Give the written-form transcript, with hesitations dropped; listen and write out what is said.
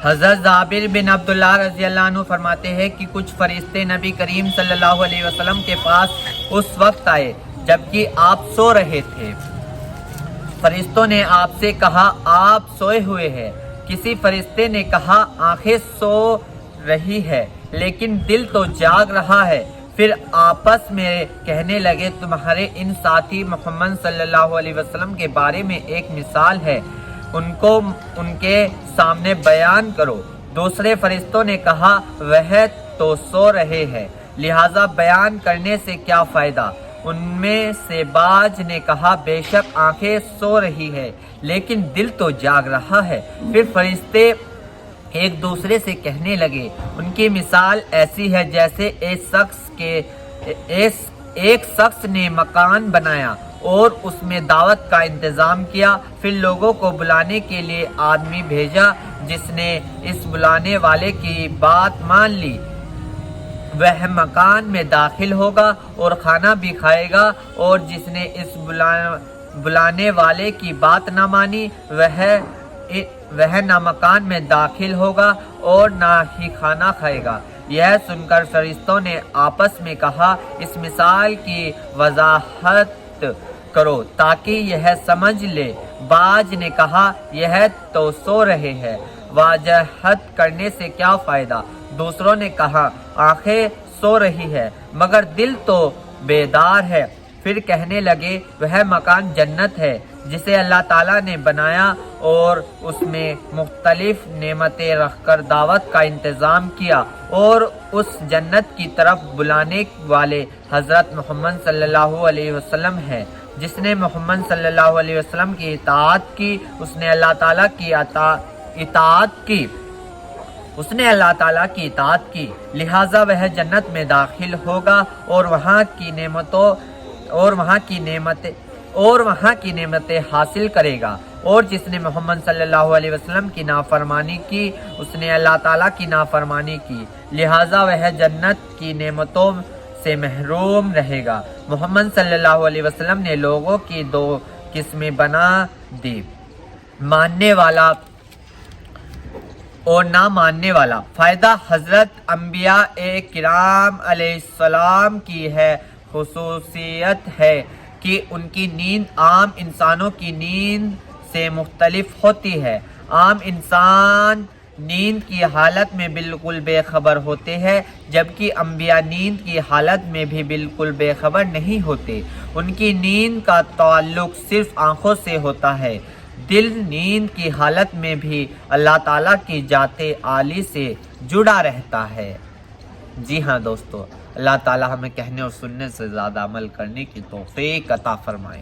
حضرت جابر بن عبداللہ رضی اللہ عنہ فرماتے ہیں کہ کچھ فرشتے نبی کریم صلی اللہ علیہ وسلم کے پاس اس وقت آئے جبکہ آپ سو رہے تھے۔ فرشتوں نے آپ سے کہا آپ سوئے ہوئے ہیں۔ کسی فرشتے نے کہا آنکھیں سو رہی ہے لیکن دل تو جاگ رہا ہے۔ پھر آپس میں کہنے لگے تمہارے ان ساتھی محمد صلی اللہ علیہ وسلم کے بارے میں ایک مثال ہے، ان کو ان کے سامنے بیان کرو۔ دوسرے فرشتوں نے کہا وہ تو سو رہے ہیں، لہذا بیان کرنے سے کیا فائدہ؟ ان میں سے باز نے کہا بے شک آنکھیں سو رہی ہے لیکن دل تو جاگ رہا ہے۔ پھر فرشتے ایک دوسرے سے کہنے لگے ان کی مثال ایسی ہے جیسے ایک شخص نے مکان بنایا اور اس میں دعوت کا انتظام کیا، پھر لوگوں کو بلانے کے لیے آدمی بھیجا، جس نے اس بلانے والے کی بات مان لی وہ مکان میں داخل ہوگا اور کھانا بھی کھائے گا، اور جس نے اس بلانے والے کی بات نہ مانی وہ نہ مکان میں داخل ہوگا اور نہ ہی کھانا کھائے گا۔ یہ سن کر فرشتوں نے آپس میں کہا اس مثال کی وضاحت کرو تاکہ یہ سمجھ لے۔ باز نے کہا یہ تو سو رہے ہیں، وضاحت کرنے سے کیا فائدہ؟ دوسروں نے کہا آنکھیں سو رہی ہے مگر دل تو بیدار ہے۔ پھر کہنے لگے وہ مکان جنت ہے جسے اللہ تعالیٰ نے بنایا اور اس میں مختلف نعمتیں رکھ کر دعوت کا انتظام کیا، اور اس جنت کی طرف بلانے والے حضرت محمد صلی اللہ علیہ وسلم ہے۔ جس نے محمد صلی اللہ علیہ وسلم کی اطاعت کی اس نے اللہ تعالیٰ کی اطاعت کی، لہٰذا وہ جنت میں داخل ہوگا اور وہاں کی نعمتیں حاصل کرے گا، اور جس نے محمد صلی اللہ علیہ وسلم کی نافرمانی کی اس نے اللہ تعالیٰ کی نافرمانی کی، لہٰذا وہ جنت کی نعمتوں سے محروم رہے گا۔ محمد صلی اللہ علیہ وسلم نے لوگوں کی دو قسمیں بنا دی، ماننے والا اور نہ ماننے والا۔ فائدہ حضرت انبیاء کرام علیہ السلام کی ہے خصوصیت ہے کہ ان کی نیند عام انسانوں کی نیند سے مختلف ہوتی ہے۔ عام انسان نیند کی حالت میں بالکل بے خبر ہوتے ہیں جبکہ انبیاء نیند کی حالت میں بھی بالکل بے خبر نہیں ہوتے۔ ان کی نیند کا تعلق صرف آنکھوں سے ہوتا ہے، دل نیند کی حالت میں بھی اللہ تعالیٰ کی ذات عالی سے جڑا رہتا ہے۔ جی ہاں دوستو، اللہ تعالیٰ ہمیں کہنے اور سننے سے زیادہ عمل کرنے کی توفیق عطا فرمائے۔